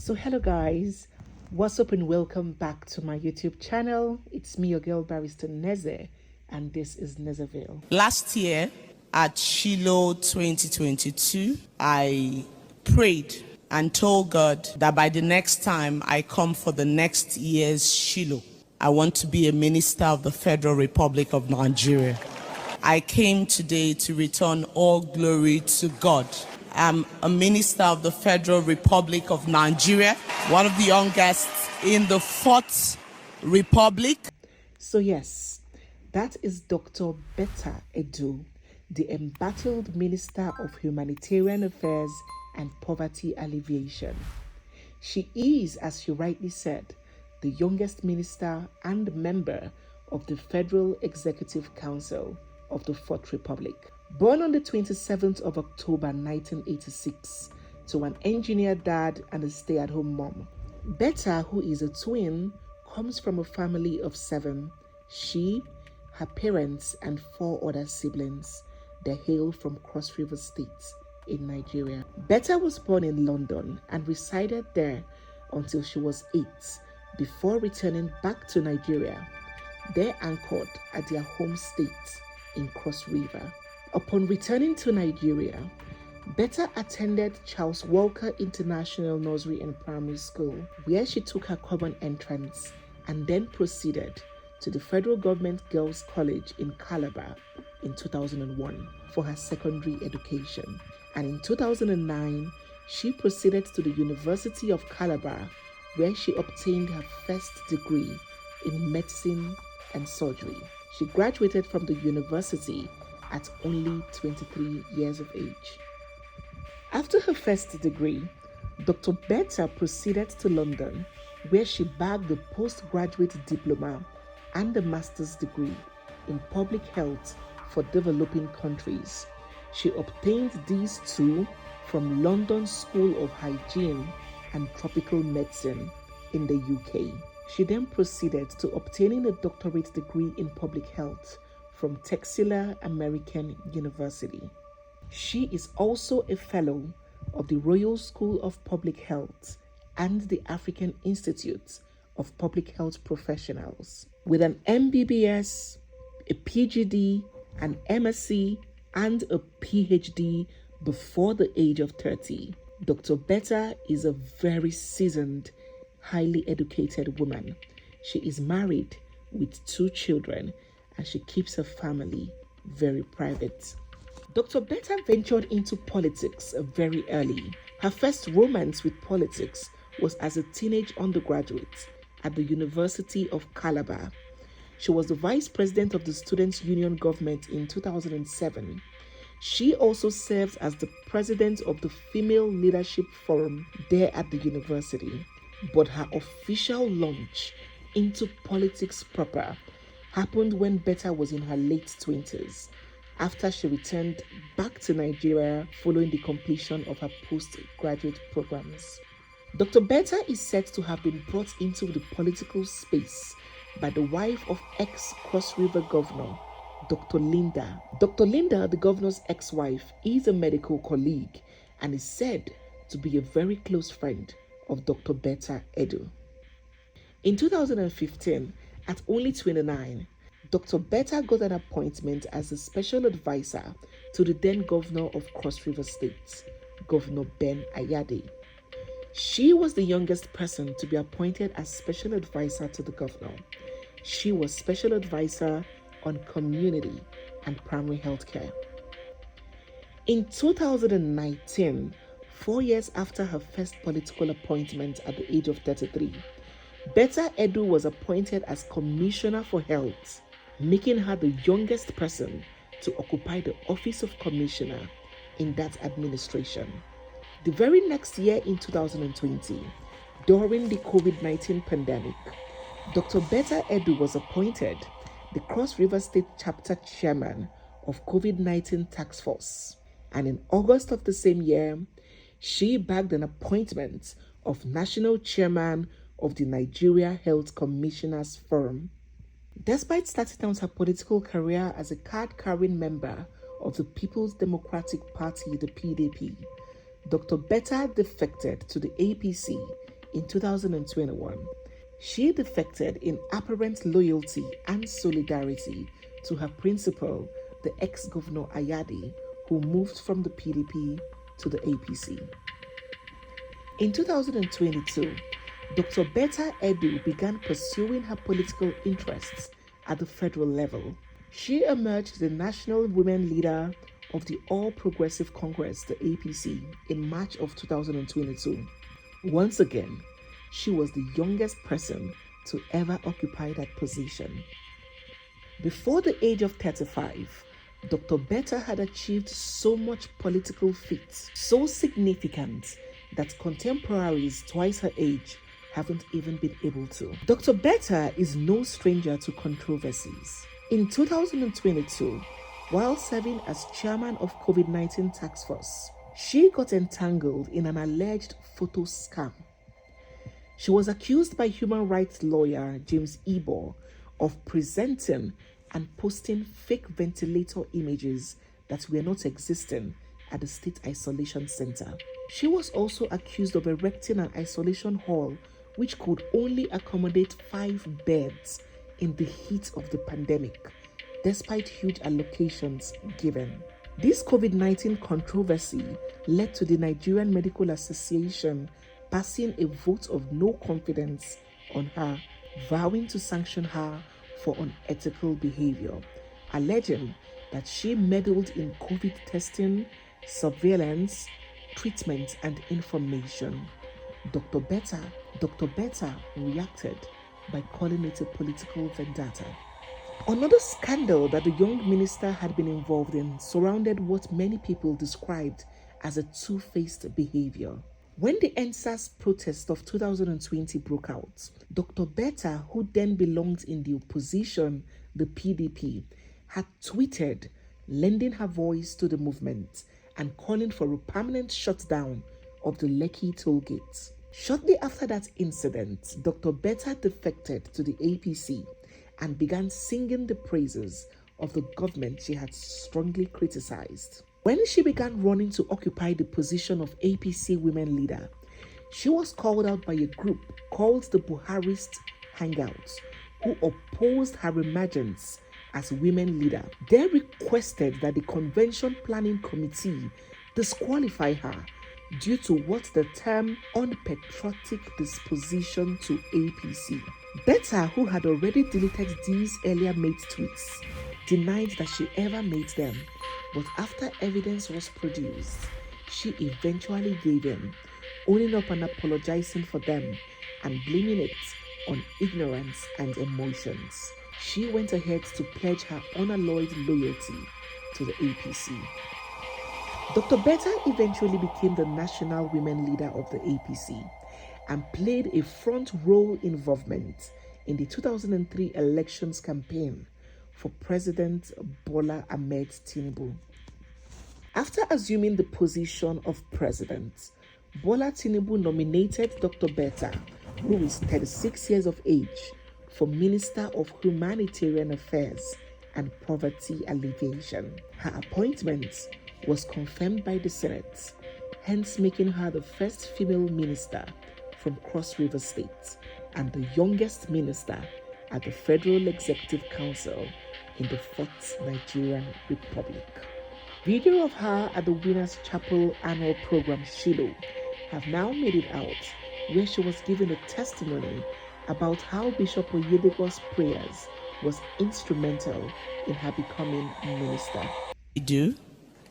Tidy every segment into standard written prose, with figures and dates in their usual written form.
So hello guys, what's up and welcome back to my YouTube channel. It's me, your girl barrister Neze, and this is Nezeville. Last year at Shiloh 2022, I prayed and told God that by the next time I come for the next year's Shiloh, I want to be a minister of the Federal Republic of Nigeria. I came today to return all glory to God. I'm a minister of the Federal Republic of Nigeria, one of the youngest in the Fourth Republic. So yes, that is Dr. BETTA EDU, the embattled Minister of Humanitarian Affairs and Poverty Alleviation. She is, as you rightly said, the youngest minister and member of the Federal Executive Council of the Fourth Republic. Born on the 27th of October 1986 to an engineer dad and a stay-at-home mom, BETTA, who is a twin, comes from a family of 7. She, her parents, and 4 other siblings. They hail from Cross River State in Nigeria. BETTA was born in London and resided there until she was 8 before returning back to Nigeria. They anchored at their home state in Cross River. Upon returning to Nigeria, BETTA attended Charles Walker International Nursery and Primary School, where she took her common entrance and then proceeded to the Federal Government Girls College in Calabar in 2001 for her secondary education. And in 2009, she proceeded to the University of Calabar, where she obtained her first degree in medicine and surgery. She graduated from the university at only 23 years of age. After her first degree, Dr. BETTA proceeded to London, where she bagged the postgraduate diploma and a master's degree in public health for developing countries. She obtained these 2 from London School of Hygiene and Tropical Medicine in the UK. She then proceeded to obtaining a doctorate degree in public health from Texila American University. She is also a fellow of the Royal School of Public Health and the African Institute of Public Health Professionals. With an MBBS, a PGD, an MSc, and a PhD before the age of 30, Dr. BETTA is a very seasoned, highly educated woman. She is married with 2 children, and she keeps her family very private. Dr. BETTA ventured into politics very early. Her first romance with politics was as a teenage undergraduate at the University of Calabar. She was the vice president of the Students' Union government in 2007. She also serves as the president of the Female Leadership Forum there at the university. But her official launch into politics proper happened when BETTA was in her late 20s, after she returned back to Nigeria following the completion of her postgraduate programs. Dr. BETTA is said to have been brought into the political space by the wife of ex-Cross River Governor, Dr. Linda. Dr. Linda, the governor's ex-wife, is a medical colleague and is said to be a very close friend of Dr. BETTA EDU. In 2015, at only 29, Dr. BETTA got an appointment as a special advisor to the then governor of Cross River State, Governor Ben Ayade. She was the youngest person to be appointed as special advisor to the governor. She was special advisor on community and primary health care. In 2019, 4 years after her first political appointment at the age of 33, BETTA EDU was appointed as Commissioner for Health, making her the youngest person to occupy the office of Commissioner in that administration. The very next year in 2020, during the COVID-19 pandemic, Dr. BETTA EDU was appointed the Cross River State Chapter Chairman of COVID-19 Task Force, and in August of the same year, she bagged an appointment of National Chairman of the Nigeria Health Commissioners Forum. Despite starting out her political career as a card-carrying member of the People's Democratic Party, the PDP, Dr. BETTA defected to the APC in 2021, she defected in apparent loyalty and solidarity to her principal, the ex-governor Ayadi, who moved from the PDP to the APC. In 2022, Dr. BETTA EDU began pursuing her political interests at the federal level. She emerged the national women leader of the All Progressive Congress, the APC, in March of 2022. Once again, she was the youngest person to ever occupy that position. Before the age of 35, Dr. BETTA had achieved so much political feats, so significant that contemporaries twice her age haven't even been able to. Dr. BETTA is no stranger to controversies. In 2022, while serving as chairman of COVID-19 task force, she got entangled in an alleged photo scam. She was accused by human rights lawyer James Ebor of presenting and posting fake ventilator images that were not existing at the State Isolation Center. She was also accused of erecting an isolation hall which could only accommodate 5 beds in the heat of the pandemic, despite huge allocations given. This COVID-19 controversy led to the Nigerian Medical Association passing a vote of no confidence on her, vowing to sanction her for unethical behavior, alleging that she meddled in COVID testing, surveillance, treatment, and information. Dr. BETTA reacted by calling it a political vendetta. Another scandal that the young minister had been involved in surrounded what many people described as a two-faced behavior. When the NSAS protest of 2020 broke out, Dr. BETTA, who then belonged in the opposition, the PDP, had tweeted, lending her voice to the movement and calling for a permanent shutdown of the Lekki toll gate. Shortly after that incident, Dr. BETTA defected to the APC and began singing the praises of the government she had strongly criticized. When she began running to occupy the position of APC women leader, she was called out by a group called the Buharist Hangouts, who opposed her emergence as women leader. They requested that the Convention Planning Committee disqualify her due to what the term unpatriotic disposition to APC. BETTA, who had already deleted these earlier made tweets, denied that she ever made them, but after evidence was produced, she eventually gave in, owning up and apologizing for them and blaming it on ignorance and emotions. She went ahead to pledge her unalloyed loyalty to the APC. Dr. BETTA eventually became the national women leader of the APC and played a front row involvement in the 2003 elections campaign for President Bola Ahmed Tinubu. After assuming the position of president, Bola Tinubu nominated Dr. BETTA, who is 36 years of age, for Minister of Humanitarian Affairs and Poverty Alleviation. Her appointment was confirmed by the Senate, hence making her the first female minister from Cross River State and the youngest minister at the Federal Executive Council in the 4th Nigerian Republic. Video of her at the Winners Chapel annual program Shiloh have now made it out, where she was giving a testimony about how Bishop Oyedepo's prayers was instrumental in her becoming minister. I do,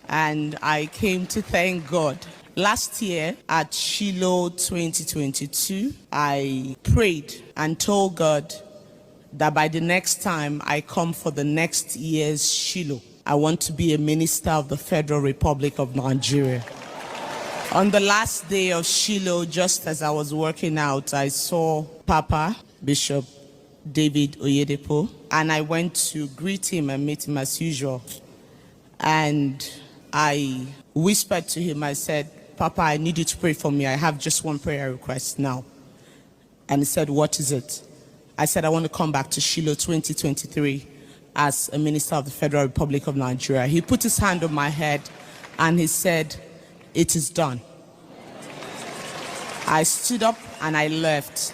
and I came to thank God. Last year at Shiloh 2022, I prayed and told God that by the next time I come for the next year's Shiloh, I want to be a minister of the Federal Republic of Nigeria. On the last day of Shiloh, just as I was working out, I saw Papa, Bishop David Oyedepo, and I went to greet him and meet him as usual. And I whispered to him, I said, Papa, I need you to pray for me. I have just one prayer request now. And he said, what is it? I said, I want to come back to Shiloh 2023 as a minister of the Federal Republic of Nigeria. He put his hand on my head and he said, it is done. I stood up and I left.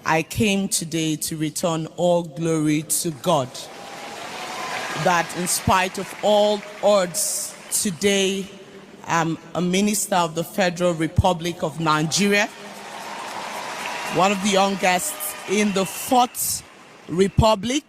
I came today to return all glory to God. That in spite of all odds, today I'm a minister of the Federal Republic of Nigeria, one of the youngest in the Fourth Republic.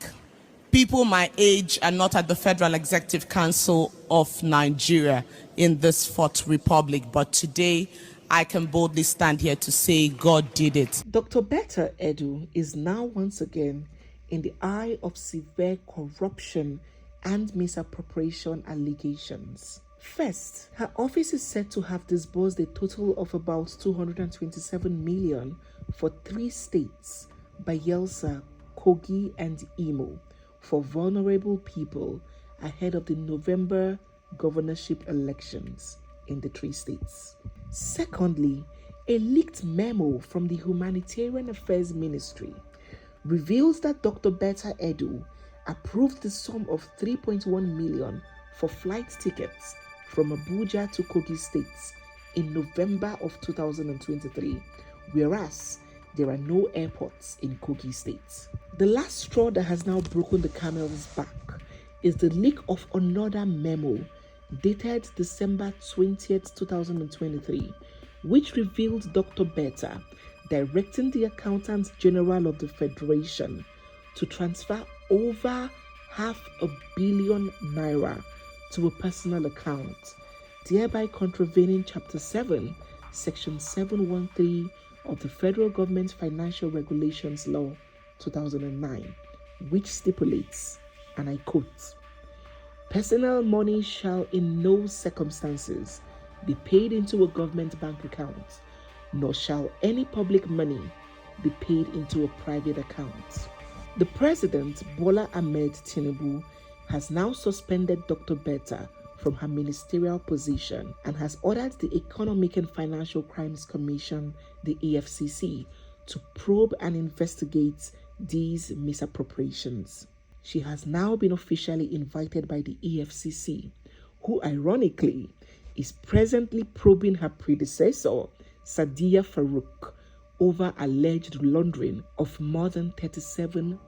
People my age are not at the Federal Executive Council of Nigeria in this Fourth Republic, but today I can boldly stand here to say God did it. Dr. BETTA EDU is now once again in the eye of severe corruption and misappropriation allegations. First, her office is said to have disbursed a total of about 227 million for 3 states, Bayelsa, Kogi, and Imo, for vulnerable people ahead of the November governorship elections in the 3 states. Secondly, a leaked memo from the Humanitarian Affairs Ministry reveals that Dr. BETTA EDU approved the sum of 3.1 million for flight tickets from Abuja to Kogi states in November of 2023, whereas there are no airports in Kogi state. The last straw that has now broken the camel's back is the leak of another memo dated December 20th, 2023, which revealed Dr. BETTA directing the Accountant General of the Federation to transfer over £500 million to a personal account, thereby contravening Chapter 7, Section 713 of the Federal Government Financial Regulations Law 2009, which stipulates, and I quote, "Personal money shall in no circumstances be paid into a government bank account, nor shall any public money be paid into a private account." The President, Bola Ahmed Tinubu, has now suspended Dr. BETTA from her ministerial position and has ordered the Economic and Financial Crimes Commission, the EFCC, to probe and investigate these misappropriations. She has now been officially invited by the EFCC, who ironically is presently probing her predecessor, Sadiya Farouk, over alleged laundering of more than 37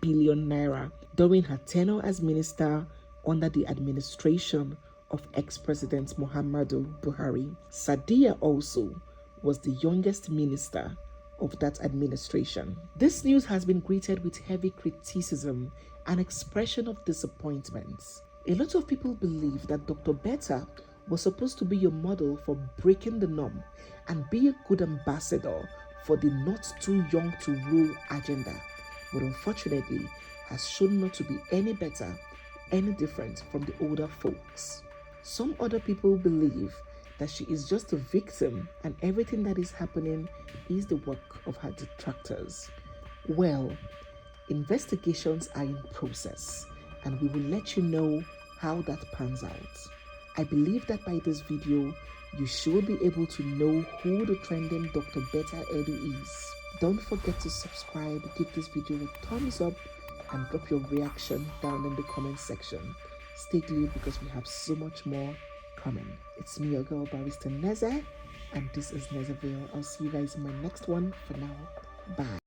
billion naira during her tenure as minister under the administration of ex-President Muhammadu Buhari. Sadiya also was the youngest minister of that administration. This news has been greeted with heavy criticism and expression of disappointment. A lot of people believe that Dr. BETTA was supposed to be your model for breaking the norm and be a good ambassador for the not too young to rule agenda, but unfortunately has shown not to be any better, any different from the older folks. Some other people believe that she is just a victim and everything that is happening is the work of her detractors. Well, investigations are in process and we will let you know how that pans out. I believe that by this video, you should be able to know who the trending Dr. BETTA EDU is. Don't forget to subscribe, give this video a thumbs up, and drop your reaction down in the comment section. Stay glued because we have so much more coming. It's me, your girl, Barrister Neze, and this is Nezeville. I'll see you guys in my next one. For now, bye.